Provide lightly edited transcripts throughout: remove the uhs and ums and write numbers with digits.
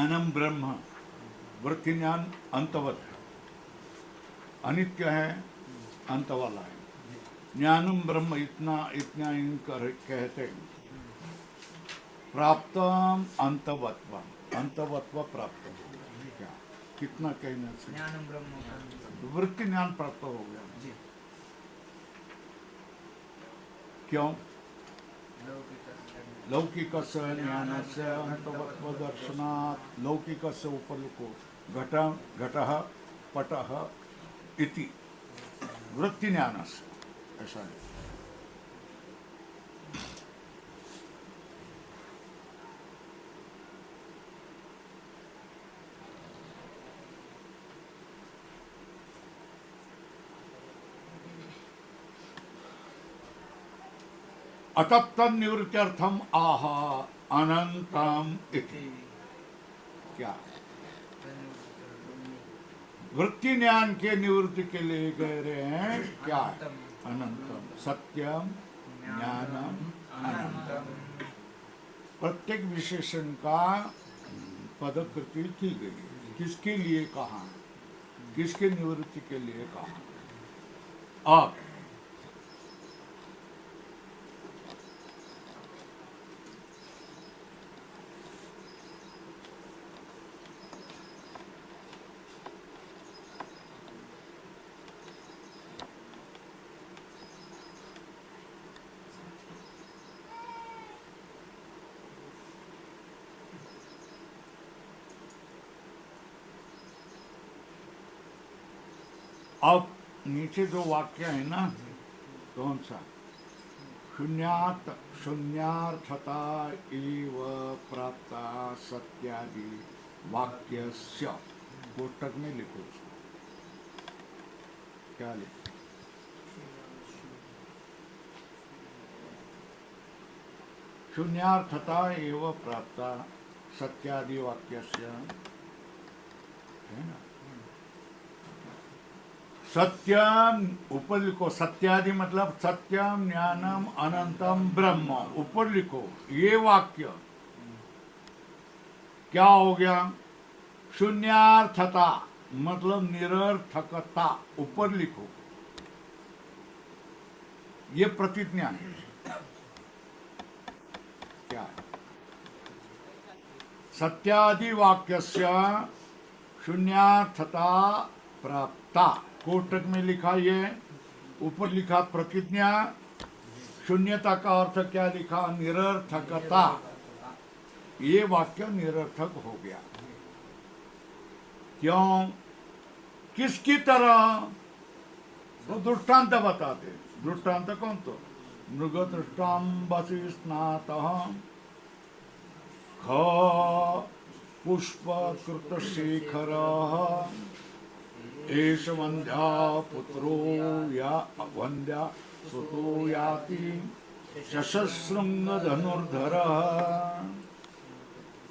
ज्ञानम ब्रह्म, वृत्ति ज्ञान अंतवत है, अनित्य है, अंत वाला है। ज्ञानम ब्रह्म इतना इतना इनकर कहते हैं। प्राप्तम अंतवत्व, अंतवत्व प्राप्त हो गया। क्या कितना कहने से ज्ञानम ब्रह्म वृत्ति ज्ञान प्राप्त हो गया। जी। क्यों? लौकिकस्य लौकिकस्य ज्ञानस्य अंतवत्व दर्शनात्, लौकिकस्य उपलुको घटः पटः इति वृत्ति ज्ञानस्य, ऐसा है। अतः निवृत्त्यर्थम आह अनंतम इति। क्या? वृत्ति ज्ञान के निवृत्ति के लिए कह रहे हैं क्या? अनंतम, सत्यम ज्ञानम अनंतम। प्रत्येक विशेषण का पदकृति की गई। किसके लिए कहा? किसके निवृत्ति के लिए कहा? अब अब नीचे जो वाक्य है ना, कौन सा? शून्यात शून्यार्थता एव प्राप्ता सत्यादि वाक्यस्य, कोष्टक में लिखो उसको। क्या लिखो? शून्यार्थता एव प्राप्ता सत्यादि वाक्यस्य, है ना? सत्यम, ऊपर लिखो सत्यादि मतलब सत्यम ज्ञानम अनंतम ब्रह्म, ऊपर लिखो। ये वाक्य क्या हो गया? शून्यार्थता मतलब निरर्थकता, ऊपर लिखो। ये प्रतिज्ञा है। क्या है? सत्यादि वाक्यस्य शून्यार्थता प्राप्ता, कोष्टक में लिखा, ये ऊपर लिखा प्रतिज्ञा। शून्यता का अर्थ क्या लिखा? निरर्थकता। ये वाक्य निरर्थक हो गया। क्यों? किसकी तरह? तो दृष्टांत बताते। दृष्टांत कौन? तो मृग दृष्टांबसी स्नातः ख पुष्प कृत शेखरः एष वंद्या पुत्रो या वंद्या सुतो याति शशशृंग धनुर्धरः।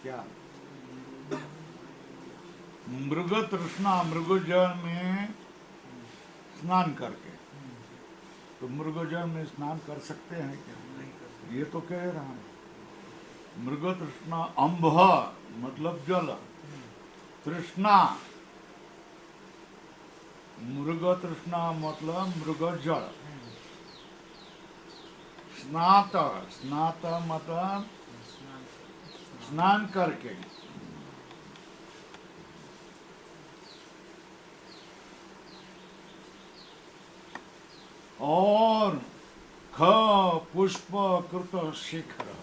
क्या? मृग तृष्णा, मृग जल में स्नान करके, तो मृग जल में स्नान कर सकते हैं क्या? ये तो कह रहा है। मृग तृष्णा, अंभ मतलब जल, तृष्णा, मृग तृष्णा मतलब मृग जल, स्नात, स्नात मतलब स्नान करके। और ख पुष्प कृत शिखर,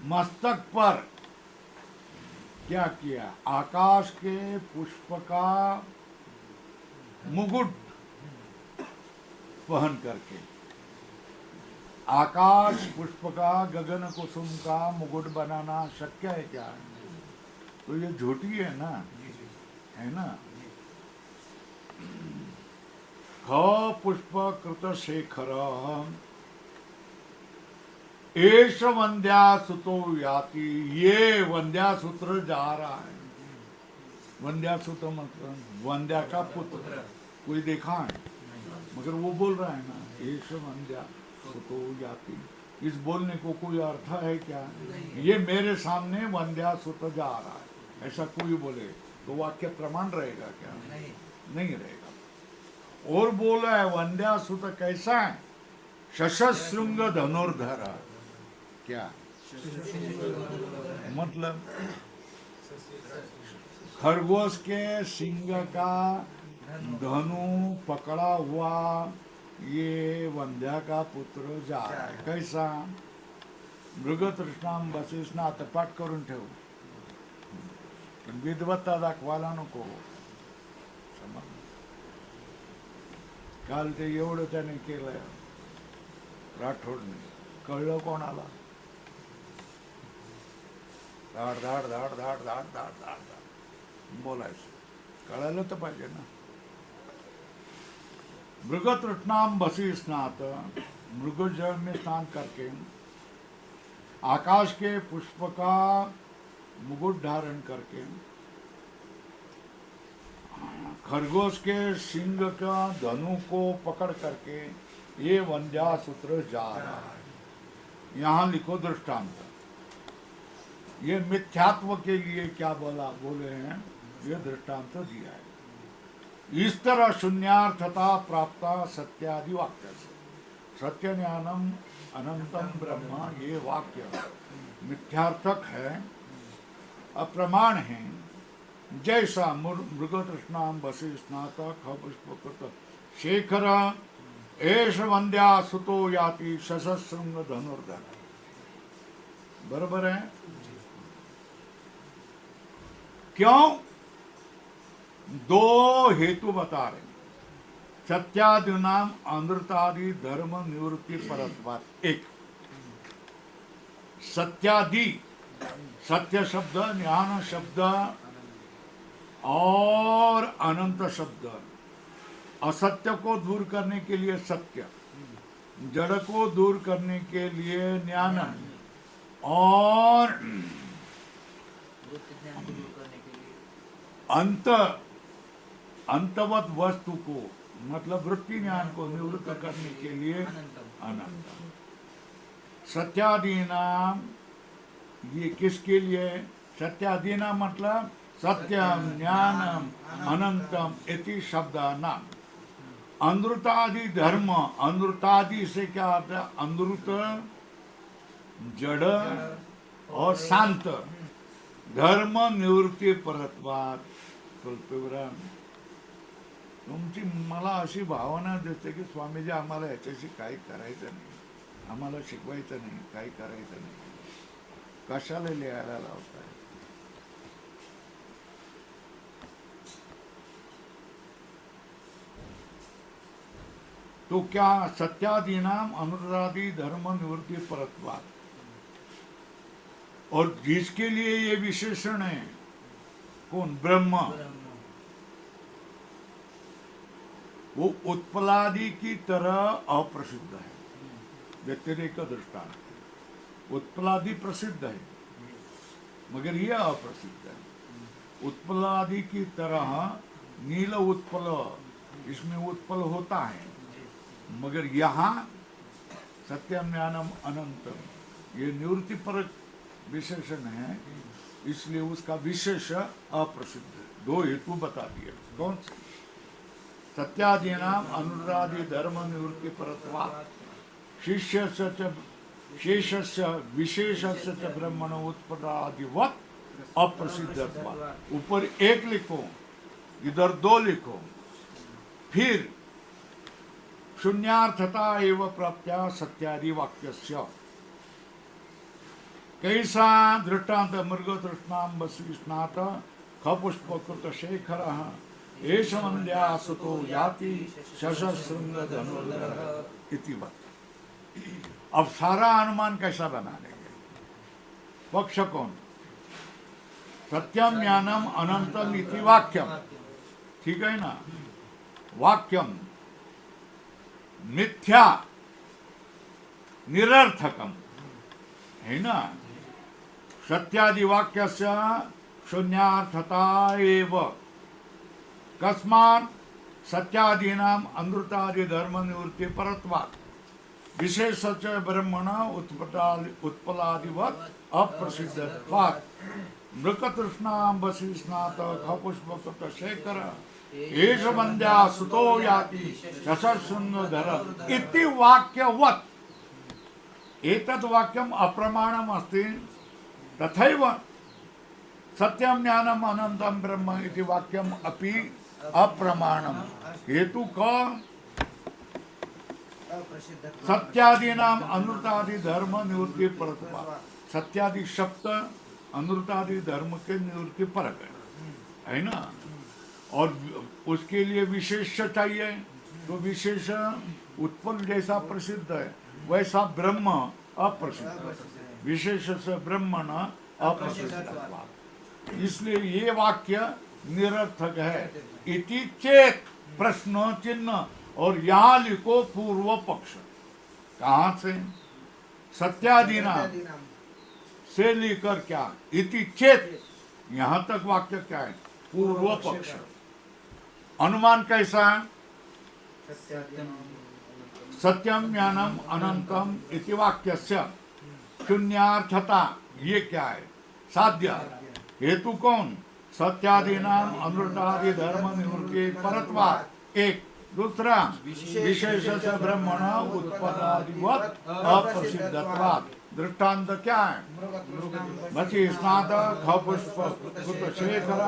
मस्तक पर क्या किया? आकाश के पुष्प का मुकुट पहन करके। आकाश पुष्प का, गगन कुसुम का मुकुट बनाना शक्य है क्या? तो ये झूठी है ना, है ना? ख पुष्प कृत शेखर एष वंद्यासुतो याति, ये वंद्यासूत्र जा रहा है। वंद्यासूत्र मतलब वंद्या का पुत्र, कोई देखा है? मगर वो बोल रहा है ना, एष वंद्यासुतो याति, इस बोलने को कोई अर्थ है क्या? ये मेरे सामने वंद्यासुत जा रहा है, ऐसा कोई बोले तो वाक्य प्रमाण रहेगा क्या? नहीं रहेगा। और बोला है वंद्यासुत कैसा है? शशशृंग धनुर्धर। क्या मतलब? खरगोश के सिंह का धनु पकड़ा हुआ ये वंध्या का पुत्र जा रहा है। कैसा? मृगतृष्णाम बसिष्णा पाठ करून ठेव, विद्वत्ता दाखवायला नको. काल ते एवढं त्याने केलंय राठोडने, कळलं कोणाला? धाड धाड धाड धाड धाड धाड धाड धाड बोलायचं, कळायला तर पाहिजे ना. मृगतृष्णाम बसी स्नात, मृग जल में स्नान करके आकाश के पुष्प का मुकुट धारण करके खरगोश के सिंह का धनु को पकड़ करके ये वंध्यासूत्र जा रहा है. यहाँ लिखो दृष्टांत. ये मिथ्यात्व के लिए क्या बोले हैं, ये दृष्टांत दिया है. इस तरह शून्यार्थता प्राप्ता सत्यादि वाक्य से, सत्य ज्ञानम अनंतम ब्रह्म, ये वाक्य मिथ्यार्थक है, अप्रमाण है. जैसा मृगतृष्णाम बसी स्नात खपुष्पकृत शेखर एष वंद्या सुतो याति शशशृंग धनुर्धर. बरोबर है. क्यों? दो हेतु बता रहे. सत्यादि नाम अमृतादि धर्म निवृत्ति परत्वात्. एक सत्यादि, सत्य शब्द, ज्ञान शब्द और अनंत शब्द. असत्य को दूर करने के लिए सत्य, जड़ को दूर करने के लिए ज्ञान, और अंतवत वस्तु को मतलब वृत्ति ज्ञान को निवृत्त करने के लिए अनंत. सत्यादीनाम, ये किसके लिए? सत्यादीना मतलब सत्यम ज्ञानम अनंतम इति शब्दानाम. अनृतादि धर्म, अनृतादि से क्या आता है? अनृत जड़ और शांत. धर्म निवृत्ती परत्वात. तुमची मला अशी भावना देते की स्वामीजी आम्हाला याच्याशी काही करायचं नाही, आम्हाला शिकवायचं नाही, काही करायचं नाही, कशाला लिहायला लावताय? तो क्या सत्यादीनाम अनुरादि धर्म निवृत्ति परत्वात्. और जिसके लिए ये विशेषण है, कौन? ब्रह्म. वो उत्पलादि की तरह अप्रसिद्ध है. व्यतिरेक दृष्टांत. उत्पलादि प्रसिद्ध है मगर यह अप्रसिद्ध है. उत्पलादि की तरह नील उत्पल, इसमें उत्पल होता है, मगर यहाँ सत्यम ज्ञानम अनंतम ये निवृत्ति पर विशेषण है, इसलिए उसका विशेष अप्रसिद्ध है. दो हेतु बता दिए. कौन से? सत्यादीनाम अनुरादि धर्म निवृत्ति परत्वात्. शिष्यस्य च शेषस्य विशेषस्य च ब्रह्मण उत्पन्नादिवत् अप्रसिद्धत्वात्. ऊपर एक लिखो, इधर दो लिखो. फिर शून्यार्थता एव प्राप्त्या सत्यादि वाक्यस्य. कैसा? दृष्टांत मृगतृष्णाम बसी स्नात खपुष्पकृत शेखरः एष वंद्यासुतो याति शशशृंग धनुर्धरः इति वत्. अब सारा अनुमान कैसा बना लेंगे? पक्ष कौन? सत्यम ज्ञानम अनंतम इति वाक्यम. ठीक है ना? वाक्यम मिथ्या निरर्थकम है ना. सत्यादि वाक्यस्य शून्यार्थता एव. कस्मात्? सत्यादीनाम अनृतादि धर्म निवृत्ति परत्वात्. विशेषच ब्रह्मण उत्पलादिवत अप्रसिद्धत्वात् मृकतृष्णाम्बसी स्नात खपुष्पकृत शेखर एष वन्द्या सुतो याति यशस्सुन्दर इति वाक्यवत् एतद् वाक्यम् अप्रमाणम् अस्ति तथैव सत्यं ज्ञानम् अनन्तं ब्रह्म इति वाक्यम् अपि अप्रमाणम् हेतु क सत्यादीनाम अनृतादि धर्म निवृत्ति परत्वात् सत्यादि शब्द अनृतादि धर्म के निवृत्ति परक है ना। और उसके लिए विशेष चाहिए तो विशेष उत्पल जैसा प्रसिद्ध है वैसा ब्रह्म अप्रसिद्ध विशेष से ब्रह्म न अप्रसिद्ध। इसलिए ये वाक्य निरर्थक है। इति चेत प्रश्न चिन्ह और यहाँ लिखो पूर्व पक्ष। कहाँ से? सत्यादीना से लेकर क्या इति चेत यहाँ तक वाक्य क्या है? पूर्व पक्ष। अनुमान कैसा है? सत्यम ज्ञानम अनंतम इति वाक्यस्य शून्यार्थता ये क्या है? साध्य। हेतु कौन? सत्यादीनाम अनृतादि धर्म निवृत्ति परत्वात् एक। दूसरा विशेष से ब्रह्मण उत्पदादिवत अप्रसिद्धत्वात् दृष्टांत क्या है? बची स्नात खपुष्प कृत शेखर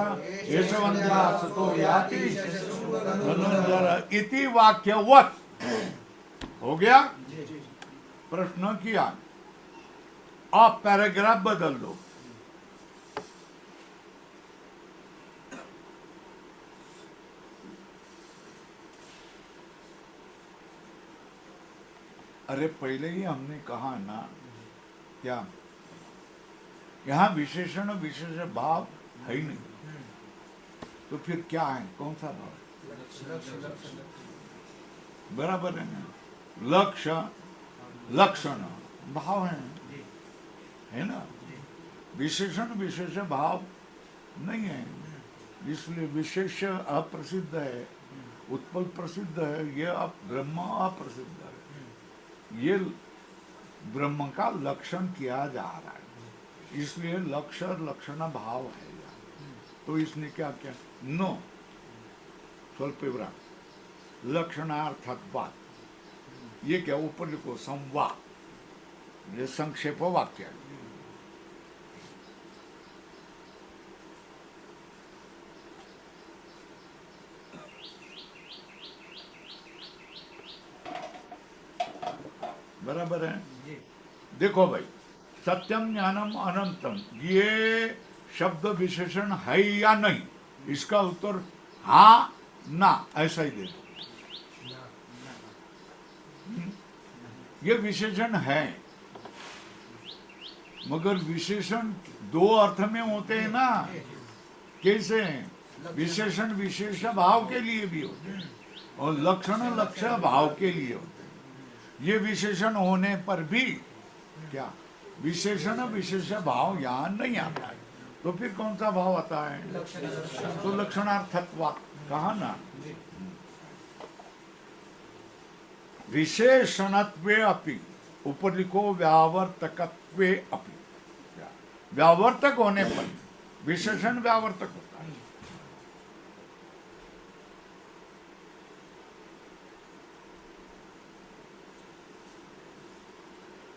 यशवंद्या सुतो याति धनुर्धर इति वाक्यवत् हो गया। प्रश्न किया, आप पैराग्राफ बदल लो। अरे पहले ही हमने कहा ना क्या यहाँ विशेषण विशेष भाव है ही नहीं, तो फिर क्या है? कौन सा भाव? बराबर है ना। लक्ष्य लक्षण भाव है ना। विशेषण विशेष भाव नहीं है, इसलिए विशेष अप्रसिद्ध है, उत्पल प्रसिद्ध है, ये ब्रह्म अप्रसिद्ध है। ये ब्रह्म का लक्षण किया जा रहा है, इसलिए लक्ष्य लक्षण भाव है। तो इसने क्या किया? नो स्वल्प लक्षणार्थत्वात् ये क्या ऊपर लिखो संवाद, ये संक्षेप वाक्य है। बराबर है। देखो भाई, सत्यम ज्ञानम अनंतम ये शब्द विशेषण है या नहीं? इसका उत्तर हाँ ना ऐसा ही दे दो। ये विशेषण है, मगर विशेषण दो अर्थ में होते हैं ना। कैसे? विशेषण विशेष भाव के लिए भी होते हैं और लक्षण लक्ष्य भाव के लिए होते हैं। ये विशेषण होने पर भी क्या विशेषण विशेष भाव यहाँ नहीं आता है, तो फिर कौन सा भाव आता है? तो लक्षणार्थत्व कहा ना। विशेषणत्वे अपि ऊपर लिखो व्यावर्तकत्वे अपि। व्यावर्तक होने पर विशेषण व्यावर्तक होता है।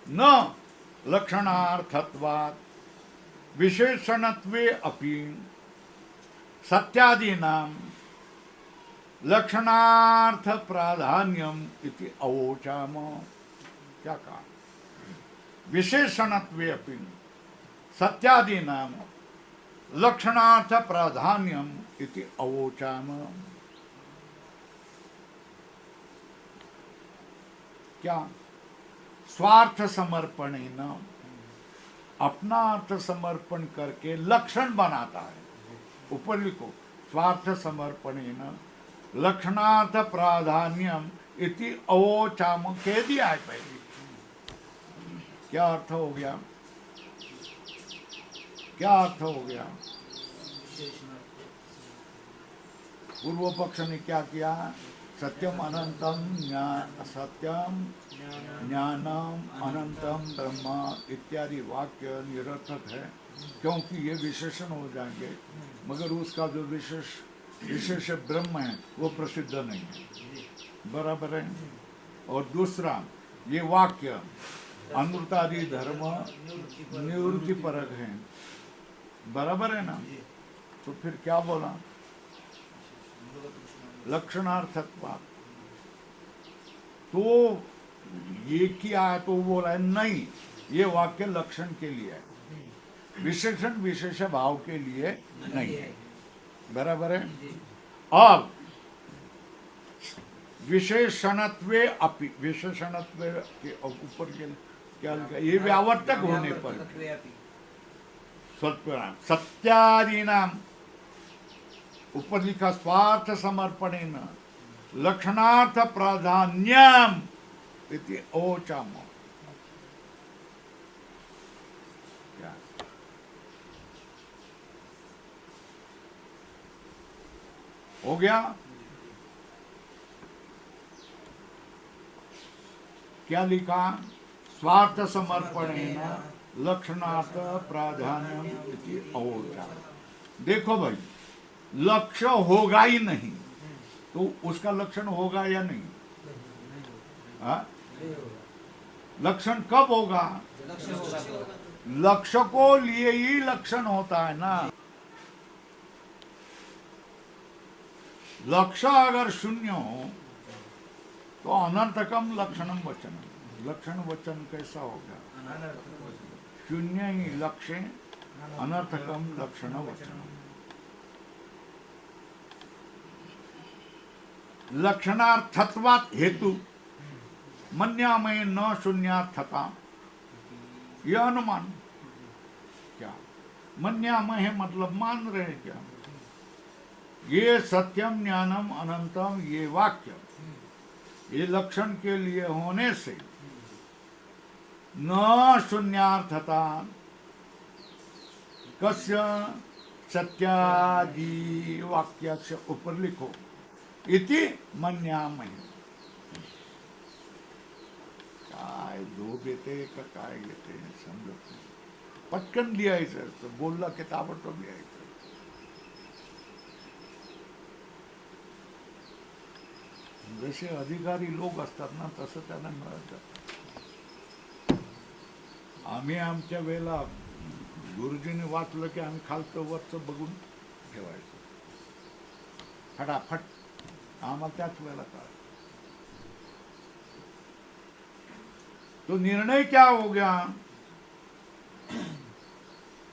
न लक्षणार्थत्वात् विशेषणत्वे अपि सत्यादीनां लक्षणार्थ प्राधान्यम इति अवोचाम। क्या कहा? विशेषणत्वे अपि सत्यादीनां लक्षणार्थ प्राधान्यम इति अवोचाम। क्या? स्वार्थ समर्पण न अपना अर्थ समर्पण करके लक्षण बनाता है। ऊपर लिखो स्वार्थ समर्पण न लक्षणार्थ प्राधान्यम इति अवोचाम कह दिया है पहले। क्या अर्थ हो गया? क्या अर्थ हो गया? पूर्व पक्ष ने क्या किया? सत्यम अनंतम सत्यम ज्ञानम अनंतम ब्रह्म इत्यादि वाक्य निरर्थक है, क्योंकि ये विशेषण हो जाएंगे, मगर उसका जो विशेष ब्रह्म है वो प्रसिद्ध नहीं है। बराबर है। और दूसरा ये वाक्य अमृतादि धर्म निवृत्ति परक है। बराबर है ना। तो फिर क्या बोला? लक्षणार्थत्व। तो ये किया है तो बोला है नहीं, ये वाक्य लक्षण के लिए है, विशेषण विशेष भाव के लिए नहीं है। बराबर है। अब विशेषणत्वे अपि, विशेषणत्व के ऊपर के क्या लिखा? ये व्यावर्तक होने पर सत्यादि नाम ऊपर लिखा स्वार्थ समर्पणेन लक्षणार्थ प्राधान्यम इति ओचाम। क्या हो गया? क्या लिखा? स्वार्थ समर्पणेन लक्षणार्थ प्राधान्यम इति ओचाम। देखो भाई, लक्ष्य होगा ही नहीं तो उसका लक्षण होगा या नहीं? लक्षण कब होगा? लक्ष्य को लिए ही लक्षण होता है ना। लक्ष्य अगर शून्य हो तो अनर्थकम लक्षणम वचनम। लक्षण वचन कैसा होगा? शून्य ही लक्ष्य, अनर्थकम लक्षण वचनम। लक्षणार्थत्वात् हेतु मन्यामय न शून्यार्थता, यह अनुमान। क्या मन्यामय है? मतलब मान रहे क्या? ये सत्यम ज्ञानम अनंतम ये वाक्य ये लक्षण के लिए होने से न शून्यार्थता कस्य सत्यादि वाक्य से ऊपर लिखो इति मन्यामय। काय दो बेटे का काय घेते समजत नाही, पटकन लिहायचं तर बोलला की ताबडतोब लिहायचं। जसे अधिकारी लोक असतात ना तसं त्यांना मिळत जातं। आम्ही आमच्या वेळेला गुरुजीने वाचलं की आम्ही खालचं वरचं बघून ठेवायचं फटाफट, आम्हाला त्याच वेळेला कळालं। तो निर्णय क्या हो गया?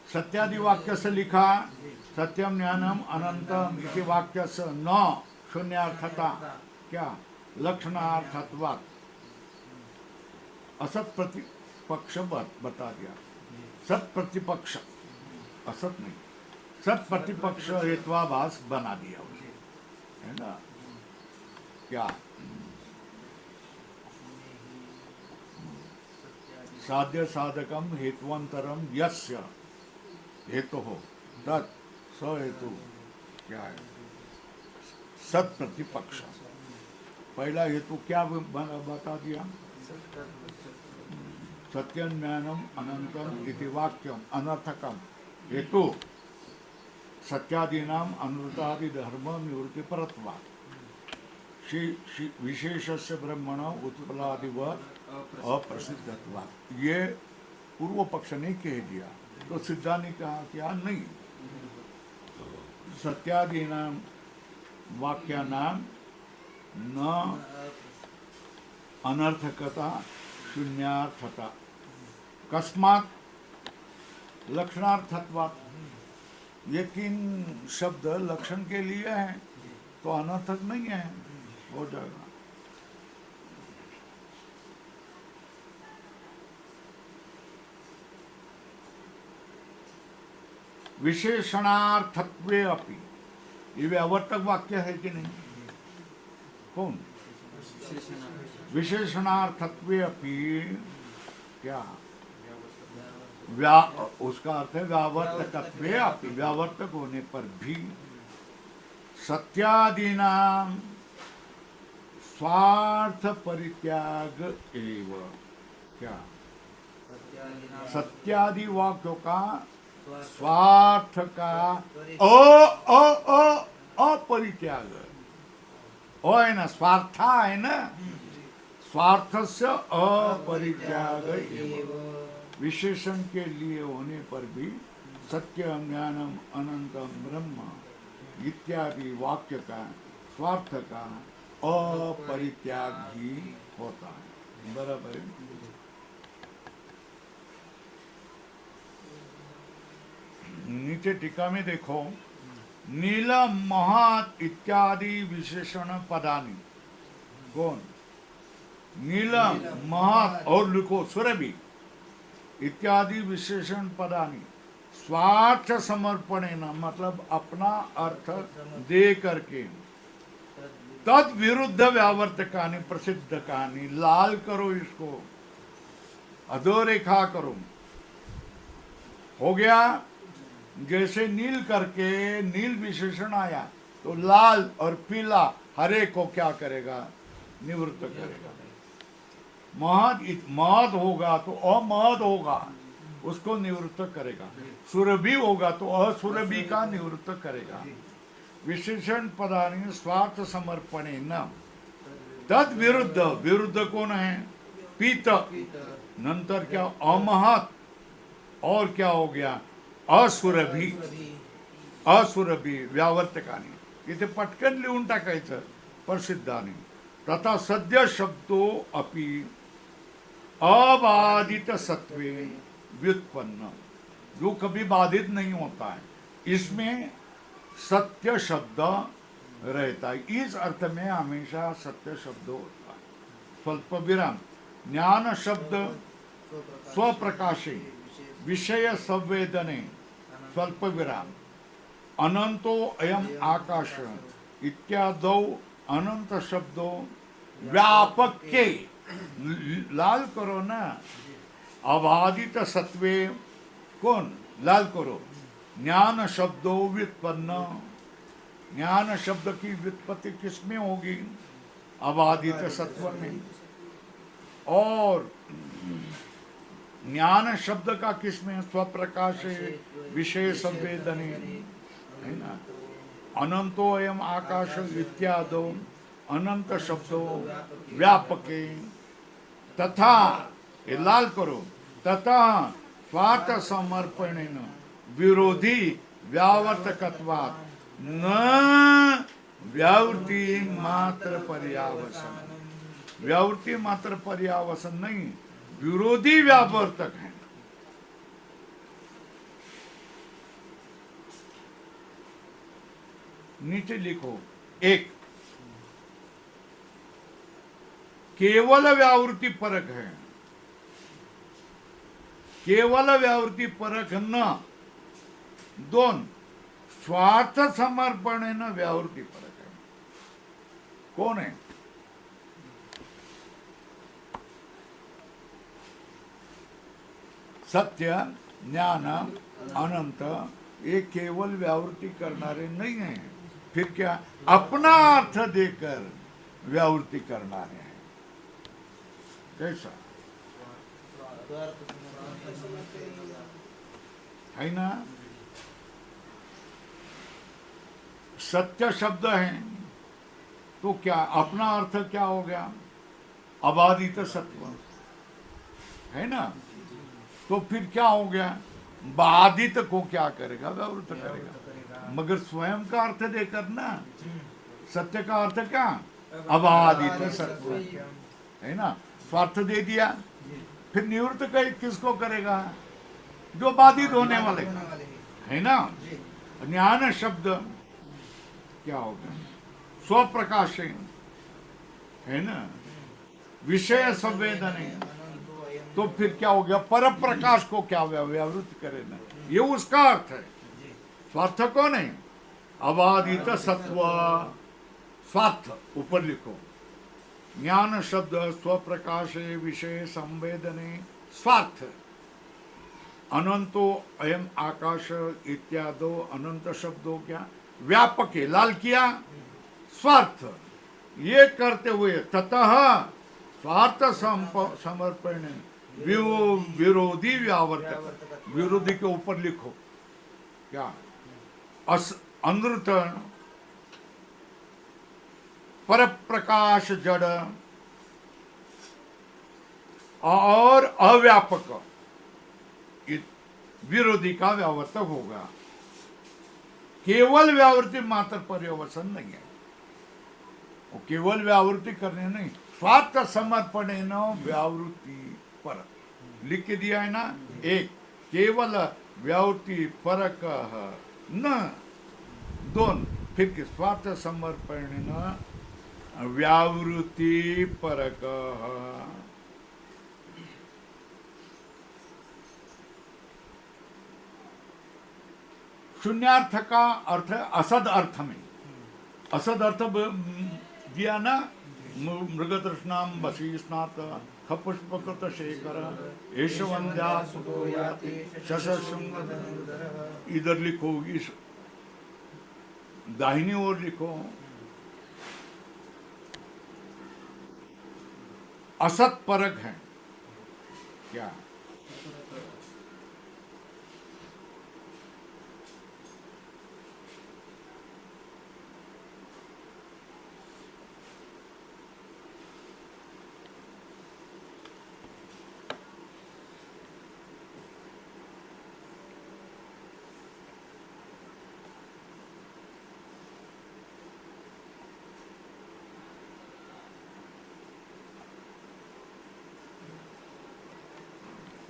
सत्यादि वाक्य से लिखा सत्यम ज्ञानम अनंतम इति वाक्य से न शून्यार्थता क्या लक्षणार्थत्वात् असत प्रतिपक्ष बता दिया। सत प्रतिपक्ष, असत नहीं, सत प्रतिपक्ष हेत्वाभास बना दिया उसे, है ना। क्या साध्य साधकम हेतुअंतरम यस्य हेतु हो तत् स हेतु क्या है? सत प्रतिपक्ष। पहला हेतु क्या बता दिया? सत्यम ज्ञानम अनंतम इति वाक्यम अनर्थकम हेतु सत्यादीनाम अनृतादि धर्म निवृत्ति परत्वात् विशेषस्य ब्रह्मण उत्पलादिवत् अप्रसिद्धत्वात्। ये पूर्व पक्ष ने कह दिया तो सिद्धांत ने कहा क्या? नहीं, सत्यादीनाम वाक्यानाम न अनर्थकता शून्यार्थता कस्मात् लक्षणार्थत्वात्। ये तीन शब्द लक्षण के लिए हैं तो अनर्थक नहीं है, हो जाएगा। विशेषणार्थत्वे अपि, ये व्यावर्तक वाक्य है कि नहीं? कौन? विशेषणार्थत्वे अपि क्या? उसका अर्थ है व्यावर्तकत्वे अपि, व्यावर्तक होने पर भी सत्यादीनाम स्वार्थ परित्याग एव। क्या? सत्यादि वाक्यों का स्वार्थ का अपरित्याग। है ना, स्वार्था है ना, स्वार्थ से अपरित्याग एव। विशेषण के लिए होने पर भी सत्यम ज्ञानम अनंतम ब्रह्म इत्यादि वाक्य का स्वार्थ का अपरित्याग ही होता है। बराबर है? नीचे टीका में देखो, नीलम महत इत्यादि विशेषण पदानी। कौन? नीलम महत और लिखो सुरभि इत्यादि विशेषण पदानी स्वार्थ समर्पण न, मतलब अपना अर्थ दे करके तद विरुद्ध व्यावर्तकानी प्रसिद्ध कहानी, लाल करो इसको, अधोरेखा करो। हो गया? जैसे नील करके नील विशेषण आया तो लाल और पीला हरे को क्या करेगा? निवृत्त करेगा। महद होगा तो अमहद होगा, उसको निवृत्त करेगा। सुरभि होगा तो असुरभि का निवृत्त करेगा। विशेषण पदानी स्वार्थ समर्पणे न, तद विरुद्ध, विरुद्ध कौन है? पीत। नंतर क्या? अमहत। और क्या हो गया? असुरभि, असुरभि व्यावर्तकानी। इथे पटकन लिहून टाकायचं प्रसिद्धानी। तथा सद्य शब्दो अपि अबाधित सत्वे व्युत्पन्न, जो कभी बाधित नहीं होता है, इसमें सत्य शब्द रहता है। इस अर्थ में हमेशा सत्य शब्द होता है। स्वल्प विराम। ज्ञान शब्द स्वप्रकाशे विषय संवेदने स्वल्प विराम। अनंतो अयम आकाश इत्यादो अनंत शब्दों व्यापक के, लाल करो ना, अबाधित सत्वे कौन? लाल करो। ज्ञान शब्दों व्युत्पन्न, ज्ञान शब्द की व्युत्पत्ति किसमें होगी? अबाधित सत्व में। और ज्ञान शब्द का किसमें? स्वप्रकाश विषय संवेदने, है ना। अनंतो अयम आकाश इत्यादो अनंत शब्दों व्यापके तथा, ये लाल करो, तथा स्वार्थ समर्पणेन विरोधी व्यावर्तकत्वात् न व्यावृत्ति मात्र पर्यावसन। व्यावृत्ति मात्र पर्यावसन नहीं, विरोधी व्यावर्तक है। नीचे लिखो, एक केवल व्यावृत्ति परक है, केवल व्यावृत्ति परक न। दोन स्वार्थ समर्पण न व्यावृत्ति परक है। कौन है? सत्य, ज्ञान, अनंत, ये केवल व्यावृत्ति करनारे नहीं है। फिर क्या? अपना अर्थ देकर व्यावृत्ति करनारे हैं। कैसा है ना? सत्य शब्द है तो क्या अपना अर्थ क्या हो गया? अबाधित सत्व, है ना। तो फिर क्या हो गया? बाधित को क्या करेगा? व्यावृत करेगा। मगर स्वयं का अर्थ देकर ना। सत्य का अर्थ क्या? अबाधित सत्व, है ना। स्वार्थ दे दिया, फिर निवृत्त किसको करेगा? जो बाधित होने वाले, है ना। ज्ञान शब्द क्या होगा? स्वप्रकाश, है ना। विषय संवेदने, तो फिर क्या हो गया? पर प्रकाश को क्या व्यावृत करे ना, ये उसका अर्थ है। स्वार्थ कौन है? अबाधित सत्व। स्वार्थ ऊपर लिखो। ज्ञान शब्द स्वप्रकाशे विषय संवेदने स्वार्थ। अनंतो अयम आकाश इत्यादो अनंत शब्दों क्या व्यापक है, लाल किया स्वार्थ। ये करते हुए ततः स्वार्थ समर्पण विरोधी व्यावर्तक, विरोधी के ऊपर लिखो क्या, अनृत पर प्रकाश जड़ और अव्यापक विरोधी का व्यावर्तक होगा। केवल व्यावृत्ति मात्र पर्यवसन नहीं है, वो केवल व्यावृत्ति करने नहीं, स्वार्थ समर्पण न व्यावृत्ति पर लिख के दिया है ना। एक केवल व्यावृत्ति परक न, दोन फिर के स्वार्थ समर्पण न व्यावृत्ति परक। शून्यार्थ का अर्थ असद अर्थ में, असद अर्थ दिया ना, मृगतृष्णाम वशीस्नात खपुष्पकृत शेखर यशवंद्या सुतो याति शशशृंग। इधर लिखो, इस दाहिनी ओर लिखो असत परक है क्या,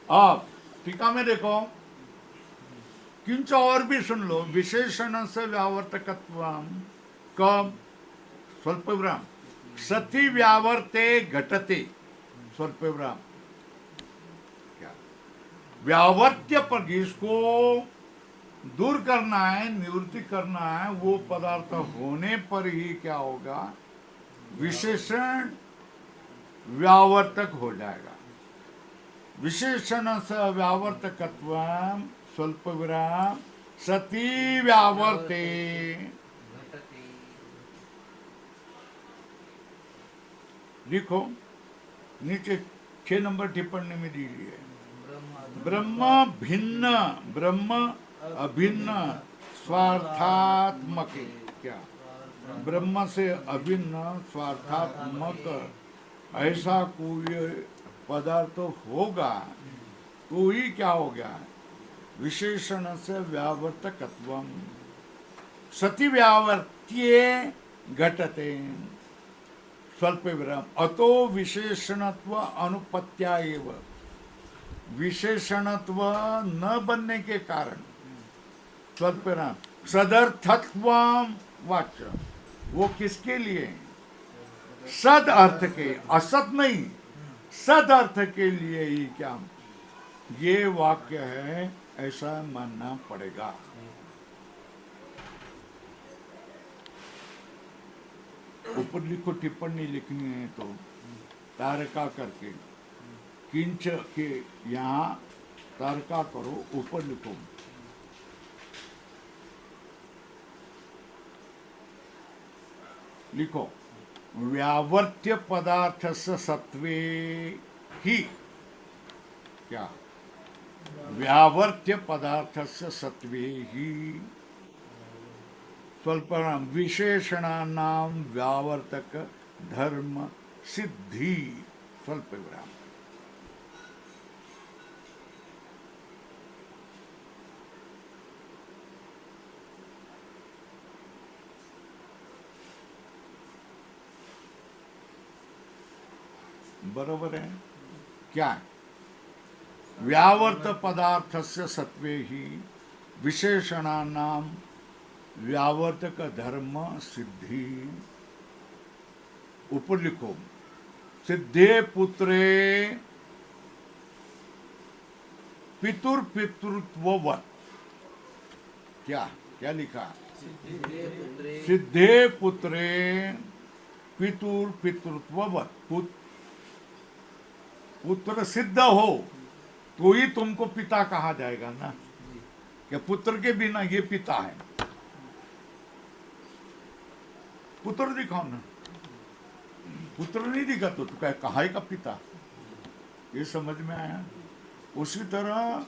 आप टीका में देखो, किंच और भी सुन लो, विशेषण से व्यावर्तकत्व कब स्वल्प विराम सती व्यावर्ते घटते स्वल्प विराम क्या, व्यावर्त्य पर इसको दूर करना है, निवृत्ति करना है, वो पदार्थ होने पर ही क्या होगा, विशेषण व्यावर्तक हो जाएगा। विशेषण से व्यावर्तकत्व स्वल्प विराम सती व्यावर्ते। लिखो नीचे 6 नंबर टिप्पणी में दीजिए, ब्रह्म भिन्न ब्रह्म अभिन्न स्वार्थात्मक क्या, ब्रह्म से अभिन्न स्वार्थात्मक ऐसा कोई पदार्थ होगा तो ही क्या हो गया, विशेषण से व्यावर्तकत्व सति व्यावर्त्ये घटते स्वल्प विराम अतो विशेषणत्व अनुपत्या एव। विशेषणत्व न बनने के कारण स्वल्प विराम सदर्थत्व वाच्य, वो किसके लिए, सद अर्थ के, असत नहीं, सद अर्थ के लिए ही क्या ये वाक्य है, ऐसा मानना पड़ेगा। ऊपर लिखो, टिप्पणी लिखनी है तो तारका करके, किंच के यहाँ तारका करो, ऊपर लिखो लिखो व्यावर्त्य पदार्थ से सत्वे ही क्या, व्यावर्त्य पदार्थ से सत्वे ही स्वल्पनाम विशेषणानाम व्यावर्तक धर्म सिद्धि स्वल्प विराम। बरोबर है क्या, व्यावर्त पदार्थ से सत्वे ही विशेषणानाम व्यावर्तक धर्म सिद्धि। ऊपर लिखो सिद्धे पुत्रे पितुर पितृत्ववत् क्या, क्या लिखा, सिद्धे पुत्रे पितुर पितृत्ववत्, पुत्र सिद्ध हो तो ही तुमको पिता कहा जाएगा ना, क्या पुत्र के बिना ये पिता है, पुत्र दिखाओ ना, पुत्र नहीं दिखा तो क्या कहा का पिता, ये समझ में आया। उसी तरह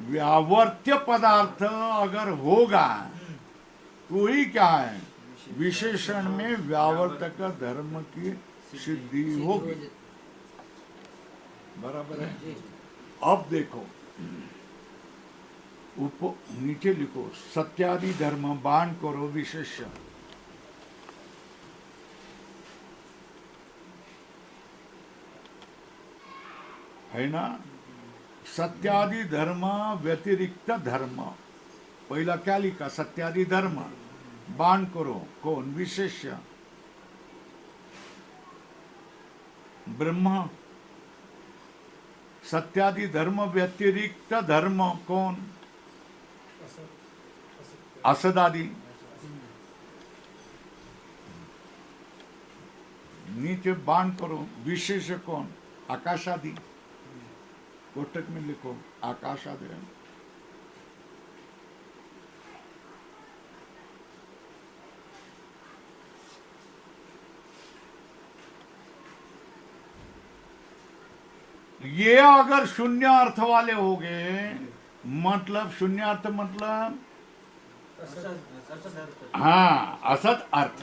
व्यावर्त्य पदार्थ अगर होगा तो ही क्या है, विशेषण में व्यावर्तक धर्म की सिद्धि होगी। बराबर है। अब देखो नीचे लिखो, सत्यादि धर्म बाण करो विशेष, है ना। सत्यादि धर्म व्यतिरिक्त धर्म, पहिला क्या लिखा, सत्यादि धर्म बाण करो कौन, विशेष्य ब्रह्म। सत्यादि धर्म व्यतिरिक्त धर्म कौन, असदादि। नीचे बाण करो विशेष कौन, आकाशादि। कोष्टक में लिखो आकाशादि। ये अगर शून्य अर्थ वाले हो गए, मतलब शून्य अर्थ मतलब हाँ असत अर्थ,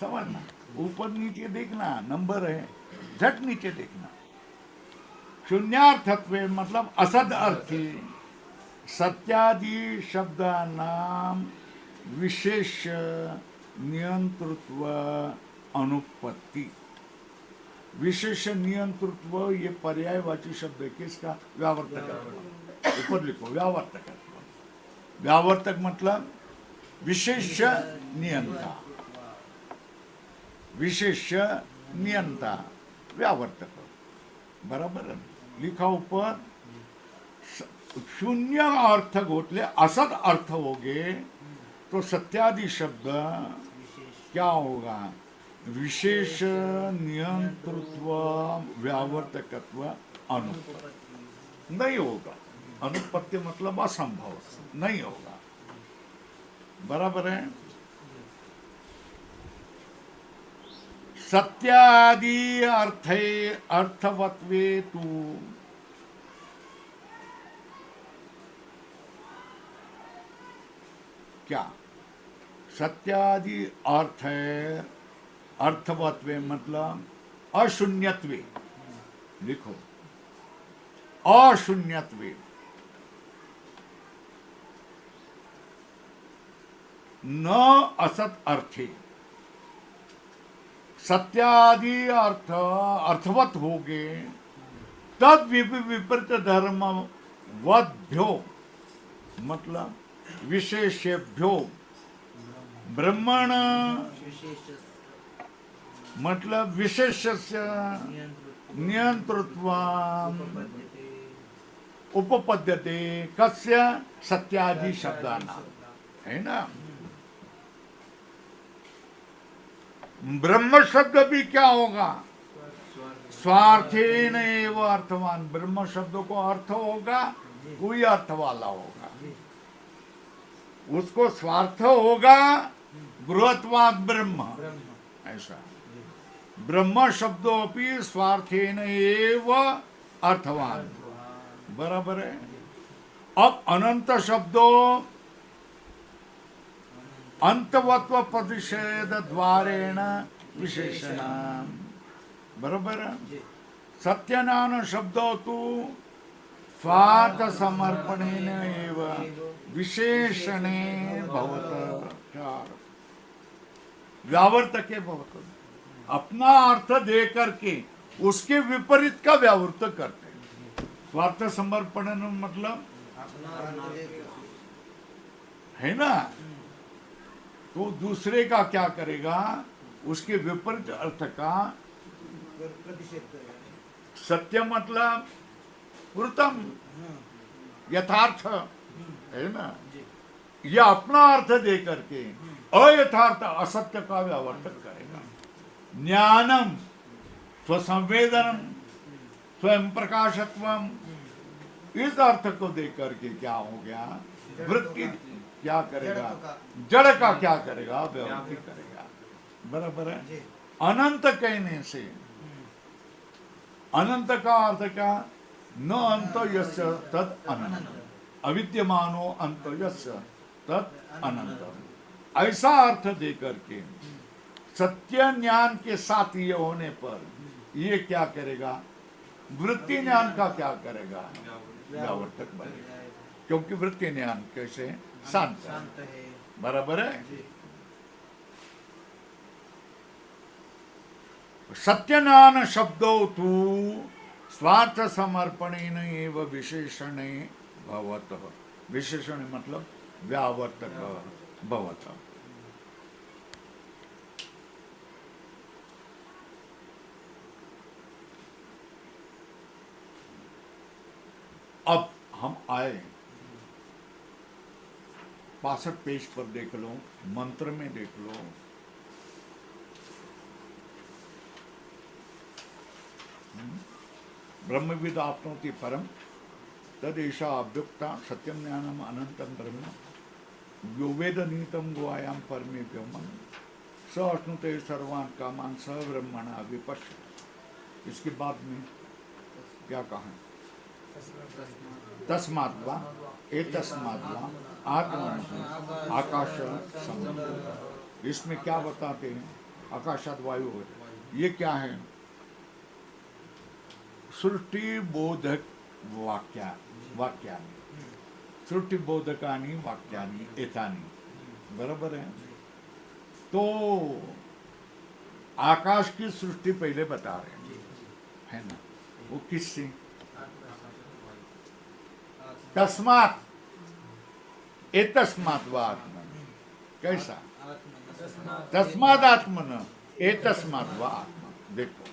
समझना। ऊपर नीचे देखना, नंबर है, झट नीचे देखना। शून्यार्थत्व मतलब असद अर्थी सत्यादि शब्दानाम विशेष नियंतृत्व अनुपत्ति। विशेष नियंतृत्व ये पर्यायवाची शब्द है, किसका, व्यावर्तक। ऊपर लिखो व्यावर्तक। व्यावर्तक मतलब विशेष नियंता, विशेष नियंता व्यावर्तक। बराबर है, लिखा ऊपर। शून्य अर्थ घोटले असद अर्थ हो गए तो सत्यादि शब्द क्या होगा, विशेष नियंतृत्व व्यावर्तकत्व अनुपत्ति नहीं होगा। अनुपत्ति मतलब असंभव, नहीं होगा। बराबर है। सत्यादि अर्थे अर्थवत्वे तु क्या, सत्यादि अर्थ है अर्थवत्वे मतलब अशून्यत्वे। लिखो अशून्यत्वे, न असत अर्थे। सत्यादि अर्थ अर्थवत हो गए, तद विपरीत धर्म वद्भ्यो मतलब विशेषेभ्यो ब्रह्मण मतलब विशेषस्य नियंतृत्व उपपद्यते कस्य, सत्यादि शब्दानां, है ना। ब्रह्म शब्द भी क्या होगा, स्वार्थेन एव अर्थवान। ब्रह्म शब्द को अर्थ होगा, कोई अर्थ वाला होगा, उसको स्वार्थ होगा, बृहत्वाद ब्रह्म, ऐसा। ब्रह्म शब्दों भी स्वार्थेन एव अर्थवान। बराबर है। अब अनंत शब्दों अंतवत्व प्रतिषेध द्वारेण विशेषण। बरोबर। सत्यनारायण शब्दों तो स्वार्थ समर्पणेन एव विशेषणे भवत, व्यावर्तके भवत। अपना अर्थ दे करके उसके विपरीत का व्यावर्त करते हैं। स्वार्थ समर्पण मतलब है ना, तो दूसरे का क्या करेगा, उसके विपरीत अर्थ का सत्य मतलब पूर्णतम यथार्थ, है ना। यह अपना अर्थ दे करके अयथार्थ असत्य का व्यावर्तन करेगा। ज्ञानम स्वसंवेदनम स्वयं प्रकाशत्वम, इस अर्थ को दे करके क्या हो गया, वृत्ति क्या करेगा, जड़ का क्या करेगा, व्यावृत्ति करेगा। बराबर है। अनंत कहने से, अनंत का अर्थ क्या? न अंत यस्य तद अनंत, अविद्यमानो अंत यस्य तद अनंत, ऐसा अर्थ दे करके सत्य ज्ञान के साथ ये होने पर ये क्या करेगा? वृत्ति ज्ञान का क्या करेगा? व्यावर्तक बनेगा, क्योंकि वृत्ति ज्ञान कैसे? शांत है। बराबर है। सत्य ज्ञान शब्दो तु स्वार्थ समर्पणेन एव विशेषणे भवतः, विशेषण मतलब व्यावर्तक भवतः। अब हम आए 65 पेज पर, देख लो, मंत्र में देख लो। ब्रह्मविद आपनोति परम तदेषा अव्युक्ता सत्यम ज्ञानम अनंतम ब्रह्म यो वेद नीतम गुआयाम परमे व्योमन स अश्नुते सर्वान् कामान् स ब्रह्मणा विपश्यति। इसके बाद में क्या कहा? तस्मात् वा एतस्मात् वा आत्मनः आकाश समुद्र। इसमें क्या बताते हैं? आकाशात वायु है, ये क्या है? सृष्टि बोधक वाक्यानि, सृष्टि बोधकानि वाक्यानि एतानि। बराबर है। तो आकाश की सृष्टि पहले बता रहे हैं, है ना? वो किससे? तस्मात् एतस्मात् वा आत्मन। कैसा? तस्मात् आत्मन एतस्मात् वा आत्मन। देखो,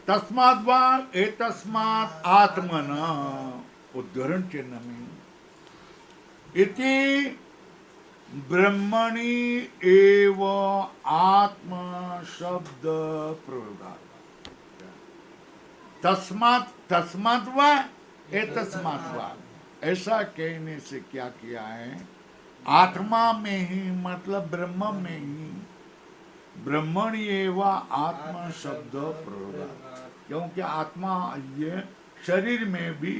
तस्मात् वा एतस्मात् आत्मन, उद्धरण चिन्ह में, इति ब्रह्मणि एव आत्म शब्द प्रयोगात्। तस्मात्, तस्मात् वा एतस्मात् वा, ऐसा कहने से क्या किया है? आत्मा में ही, मतलब ब्रह्म में ही, ब्रह्मण एव आत्मा शब्द प्रयोगात्, क्योंकि आत्मा ये शरीर में भी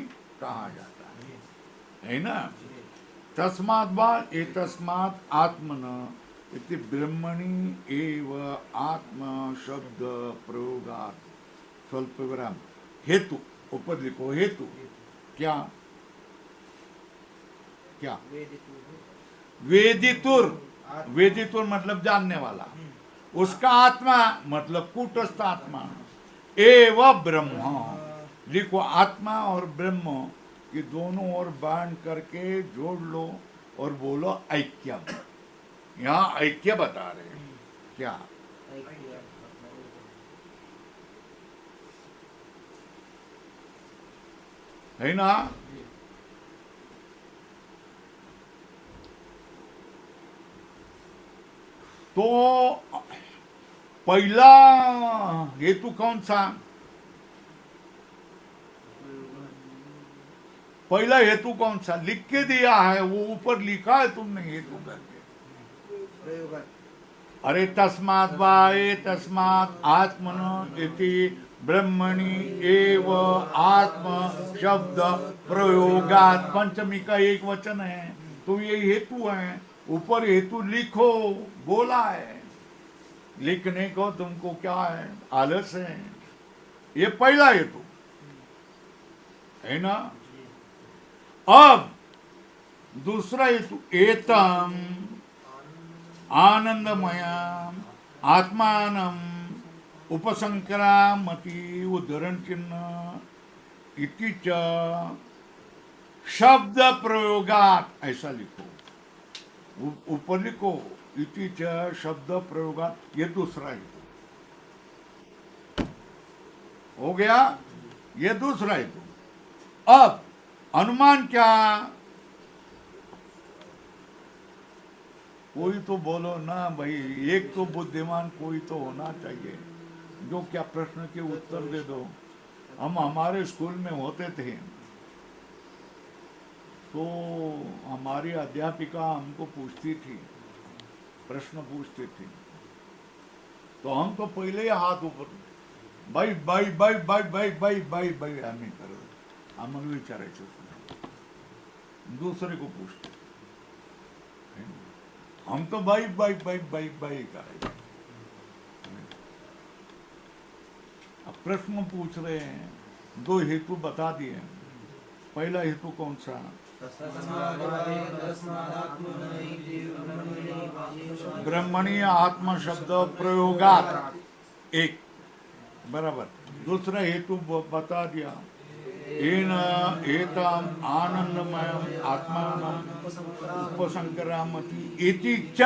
कहा जाता है ना? तस्मात् वा एतस्मात् आत्मन इति ब्रह्मणि एव आत्मा शब्द प्रयोगात्। स्वल्प विराम। हेतु, ऊपर लिखो हेतु। क्या? क्या? वेदितुर, वेदितुर मतलब जानने वाला, उसका आत्मा मतलब कूटस्थ आत्मा, एव ब्रह्म। लिखो, आत्मा और ब्रह्म कि दोनों ओर बांध करके जोड़ लो और बोलो ऐक्य। यहाँ ऐक्य बता रहे हैं। क्या? है ना? तो पहला हेतु कौन सा? पहला हेतु कौन सा? लिख के दिया है, वो ऊपर लिखा है तुमने हेतु करके। अरे तस्मात् वा एतस्मात् आत्मन इति ब्रह्मणि एव आत्म शब्द प्रयोगात्। पंचमी का एक वचन है, तो ये हेतु है। ऊपर हेतु लिखो, बोला है। लिखने को तुमको क्या है? आलस है। ये पहला हेतु है ना? अब दूसरा हेतु, एतम आनंदमयम आत्मानम उपसंक्रामति, उद्धरण चिन्ह, इति च शब्द प्रयोगात्। ऐसा लिखो, ऊपर लिखो इति च शब्द प्रयोगात्। ये दूसरा हेतु हो गया। ये दूसरा हेतु। अब अनुमान क्या? कोई तो बोलो ना भाई, एक तो बुद्धिमान कोई तो होना चाहिए जो क्या प्रश्न के उत्तर दे दो। हम हमारे स्कूल में होते थे, तो हमारी अध्यापिका हमको पूछती थी, प्रश्न पूछती थी, तो हम तो पहले ही हाथ ऊपर, by by by by by by by by आम्ही करत, आम्हाला विचारायचं दूसरे को पूछते, हम तो by by by by by करायचे। अब प्रश्न पूछ रहे हैं, दो हेतु बता दिए। पहला हेतु कौन सा? ब्रह्मणी आत्मा शब्द प्रयोगात एक, बराबर। दूसरा हेतु बता दिया, एतम आनंदमयम आत्मानम उपसंक्रामति इति च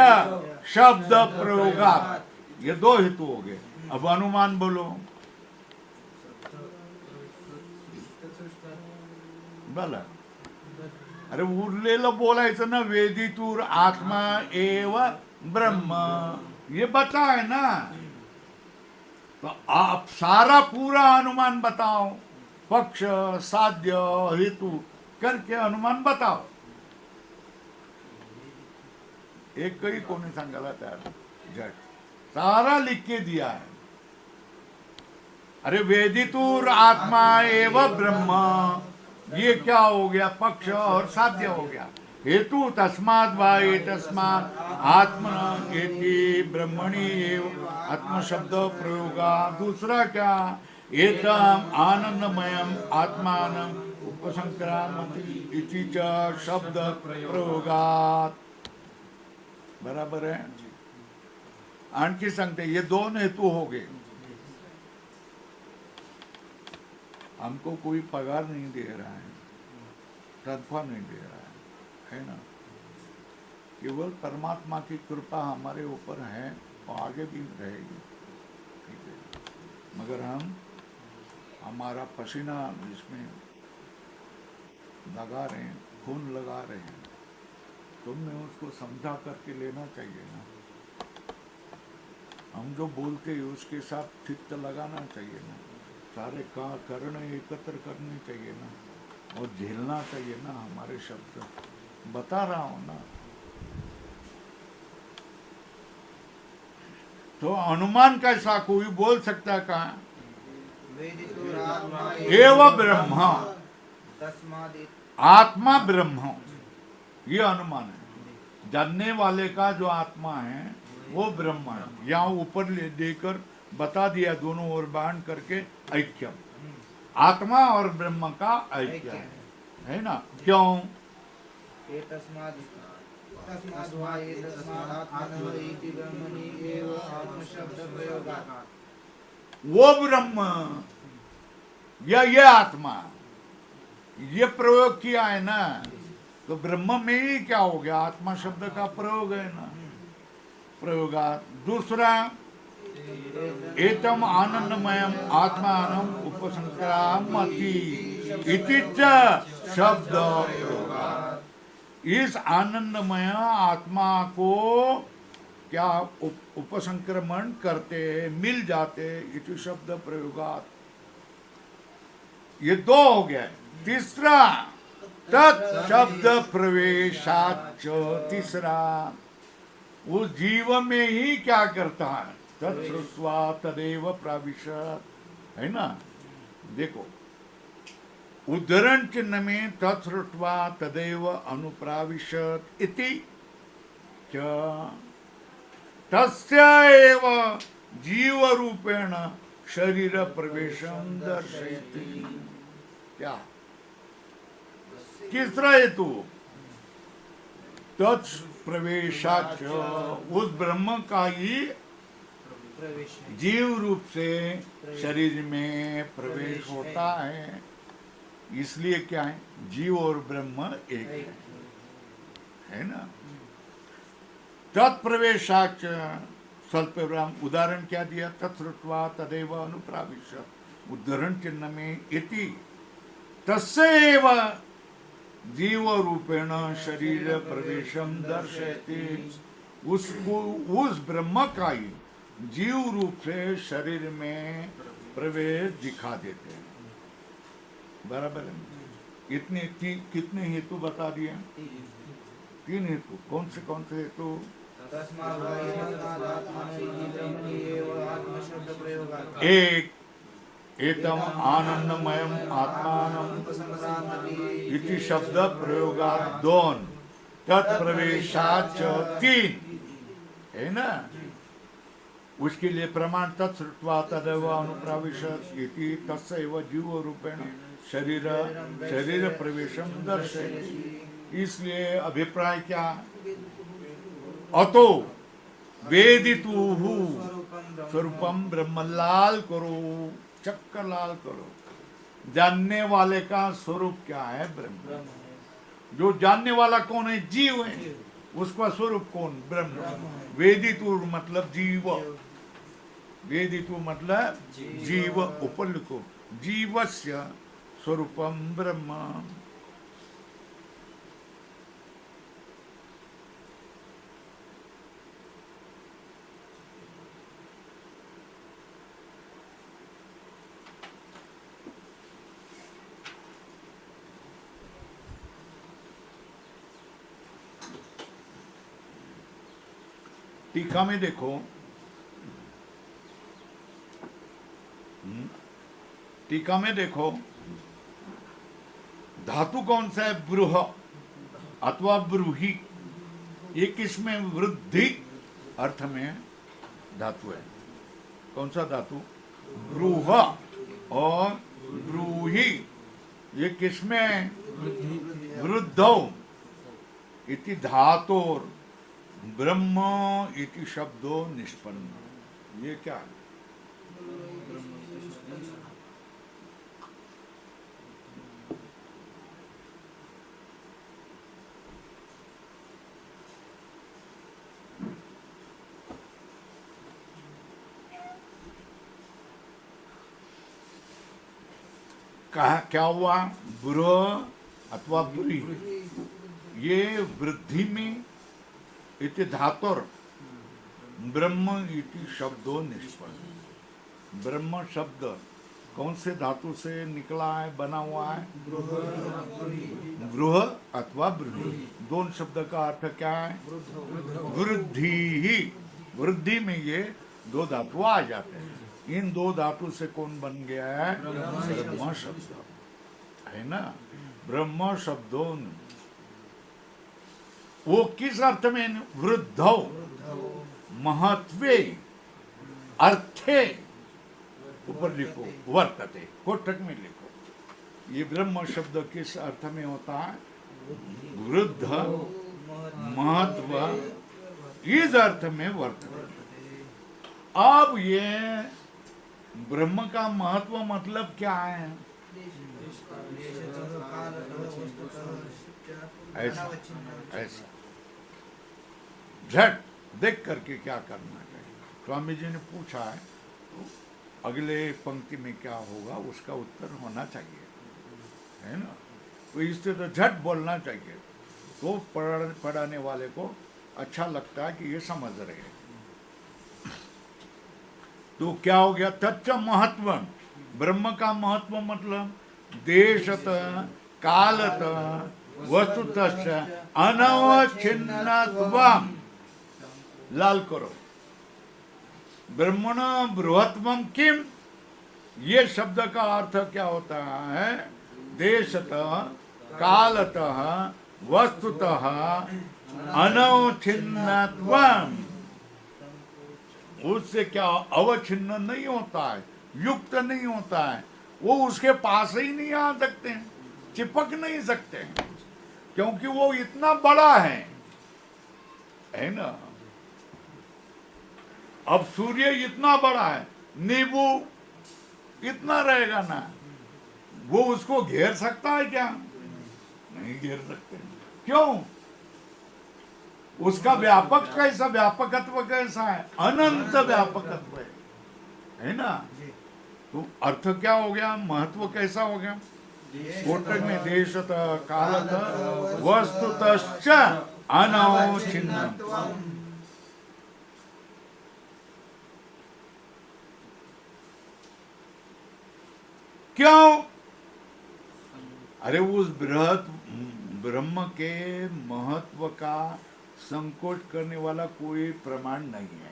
शब्द प्रयोगात, ये दो हेतु हो गए। अब अनुमान बोलो, बोला। अरे उरलेलं बोलायचं ना, वेदितुर आत्मा एव ब्रह्म, ये बताए ना। तो आप सारा पूरा अनुमान बताओ, पक्ष साध्य हेतु करके अनुमान बताओ। एक कहीं कोने सांगायला तयार, जट सारा लिख के दिया है। अरे वेदितुर आत्मा एव ब्रह्म, ये क्या हो गया? पक्ष और साध्य हो गया। हेतु तस्मात् वा एतस्मात् आत्मन एति ब्रह्मणि एव आत्म शब्द प्रयोगा। दूसरा क्या? एतम आनंदमयम आत्मानं उपसंक्रामति इति च शब्द प्रयोगात, बराबर है। आणखी सांगते, ये दोन हेतु हो गए। हमको कोई पगार नहीं दे रहा है, तनख्वाह नहीं दे रहा है ना। केवल परमात्मा की कृपा हमारे ऊपर है और आगे भी रहेगी, ठीक है। मगर हम हमारा पसीना इसमें लगा रहे हैं, खून लगा रहे हैं, तुमने उसको समझा करके लेना चाहिए ना। हम जो बोलते हैं उसके साथ चित्त लगाना चाहिए ना। सारे कारण एकत्र करने चाहिए ना, और झेलना चाहिए ना हमारे शब्द। बता रहा हूं ना। तो अनुमान कैसा कोई बोल सकता है? कहा एव ब्रह्म, आत्मा ब्रह्म, ये अनुमान है। जानने वाले का जो आत्मा है वो ब्रह्म है। यहाँ ऊपर ले देकर बता दिया, दोनों ओर बांध करके ऐक्य, आत्मा और ब्रह्म का ऐक्य है ना। क्यों? वो ब्रह्म या ये आत्मा, ये प्रयोग किया है ना, तो ब्रह्म में ही क्या हो गया? आत्मा शब्द का प्रयोग है ना, प्रयोगात। दूसरा, एतम आनंदमयम आत्मानम उपसंक्रामति इति च शब्द प्रयोगात। इस आनंदमय आत्मा को क्या उपसंक्रमण करते, मिल जाते, इति शब्द प्रयोगात। ये दो हो गया। तीसरा, तत् शब्द प्रवेशाच, तीसरा उस जीव में ही क्या करता है? तत्श्रुत्वा तदेव प्राविशत, है ना। देखो उद्धरण चिन्ह में तत्श्रुत्वा तदेव अनुप्राविशत इति च तस्य एव जीव रूपेण शरीर प्रवेशम दर्शयति। क्या? तीसरा हेतु तत्प्रवेशाच, उस ब्रह्म का ही जीव रूप से शरीर में प्रवेश होता है। इसलिए क्या है? जीव और ब्रह्म एक है ना। तत्प्रवेशाच, स्वल्प विराम, उदाहरण क्या दिया? तत्श्रुत्वा तदेव अनुप्राविशत। उदाहरण चिन्ह में इति तस्यैव जीव रूपेण शरीर प्रवेशम दर्शयति। उसको, उस ब्रह्म का ही जीव रूप से शरीर में प्रवेश दिखा देते हैं, बराबर है। इतने कितने हेतु बता दिए? 3 हेतु। कौन से हेतु? एक, एतम आनंदमयम आत्मानम इति शब्द प्रयोगात 2, तत्प्रवेशाच 3, है ना? उसके लिए प्रमाण तत्श्रुत्वा तदेव अनुप्राविशत् इति तस्सैव जीव रूपेण शरीर प्रवेशम दर्शयति। इसलिए अभिप्राय क्या? अतो वेदितुहु स्वरूपम ब्रह्म, लाल करो, चक्कर लाल करो, जानने वाले का स्वरूप क्या है? ब्रह्म। जो जानने वाला कौन है? जीव है। उसका स्वरूप कौन? ब्रह्म। वेदितु मतलब जीव, वेदितु मतलब जीव, ऊपर लिखो, जीवस्य स्वरूपम ब्रह्म। टीका में देखो, टीका में देखो, धातु कौन सा है? ब्रूह अथवा ब्रूही। ये किसमें? वृद्धि अर्थ में धातु है। कौन सा धातु? ब्रूह और ब्रूही। ये किसमें? वृद्धौ इति धातोर ब्रह्म इति शब्दो निष्पन्न। ये क्या है? क्या हुआ? ब्रूह अथवा ब्रूही, ये वृद्धि में इति धातुर ब्रह्म इति शब्दो निष्पन्न। ब्रह्म शब्द कौन से धातु से निकला है, बना हुआ है? ब्रूह अथवा ब्रूही। दोनों शब्द का अर्थ क्या है? वृद्धि ही। वृद्धि में ये दो धातु आ जाते हैं। इन दो धातु से कौन बन गया है? ब्रह्म शब्द, है ना? ब्रह्म शब्दों, वो किस अर्थ में? वृद्धौ, महत्वे, अर्थे, ऊपर लिखो, वर्तते, कोष्ठक में लिखो। ये ब्रह्म शब्द किस अर्थ में होता है? वृद्ध, महत्व, इस अर्थ में वर्तते। अब ये ब्रह्म का महत्व मतलब क्या है? ऐसा ऐसा झट देख करके क्या करना चाहिए? स्वामी जी ने पूछा है, तो अगले पंक्ति में क्या होगा उसका उत्तर होना चाहिए, है ना? तो इससे तो झट बोलना चाहिए, तो पढ़ाने वाले को अच्छा लगता है कि ये समझ रहे हैं। तो क्या हो गया? तच्च महत्व, ब्रह्म का महत्व मतलब देशतः कालतः वस्तुतश्च अनवच्छिन्नत्वम्। लाल करो, ब्रह्मण बृहत्वम किम, ये शब्द का अर्थ क्या होता है? देशतः कालतः वस्तुतः अनवच्छिन्नत्वम्। उससे क्या अवच्छिन्न नहीं होता है, युक्त नहीं होता है, वो उसके पास ही नहीं आ सकते, चिपक नहीं सकते, क्योंकि वो इतना बड़ा है ना? अब सूर्य इतना बड़ा है, नींबू इतना रहेगा ना, वो उसको घेर सकता है क्या? नहीं घेर सकते। क्यों? उसका व्यापक कैसा, व्यापकत्व कैसा है? अनंत व्यापकत्व है ना? तो अर्थ क्या हो गया? महत्व कैसा हो गया? कोटक में देशतः कालतः वस्तुतश्च अनवच्छिन्नत्वम्। क्यों? अरे उस बृहत ब्रह्म के महत्व का संकोच करने वाला कोई प्रमाण नहीं है।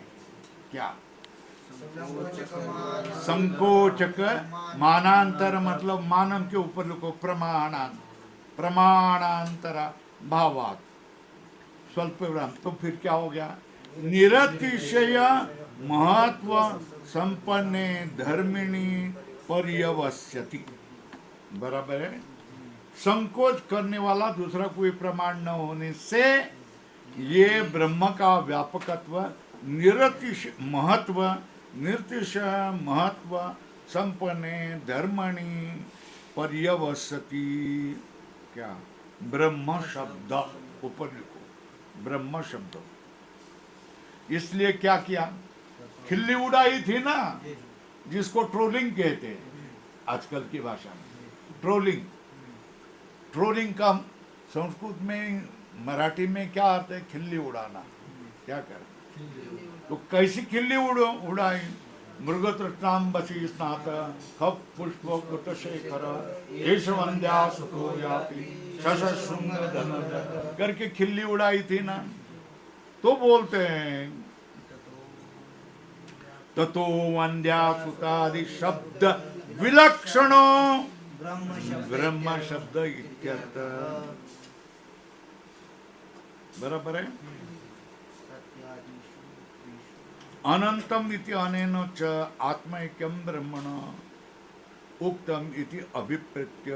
क्या? संकोचक मानांतर मतलब मानम के ऊपर लिखो प्रमाणांतर भावात स्वल्प विराम। तो फिर क्या हो गया? निरतिशय महत्व संपन्ने धर्मिणी पर्यवस्यति। बराबर है। संकोच करने वाला दूसरा कोई प्रमाण न होने से ये ब्रह्म का व्यापकत्व निरतिशय महत्व संपन्ने धर्मणि पर्यवसति। क्या? ब्रह्म शब्द ऊपर लिखो, ब्रह्म शब्द। इसलिए क्या किया? खिल्ली उड़ाई थी ना, जिसको ट्रोलिंग कहते हैं आजकल की भाषा में। ट्रोलिंग का संस्कृत में मराठी में क्या अर्थ है? खिल्ली उड़ाना। क्या कर? तो कैसी खिल्ली उड़ाई? मृगतृष्णाम बसी स्नात खप पुष्प कुट शेखर एष वंद्या सुतो याति शशशृंग धन करके खिल्ली उड़ाई थी ना। तो बोलते हैं ततो वंद्या सुतादि शब्द विलक्षणो ब्रह्म शब्द इत्यर्थ। बराबर है। अनंतम इति अनेन च आत्मैक्यं ब्रह्मण उक्तम इति अभिप्रेत्य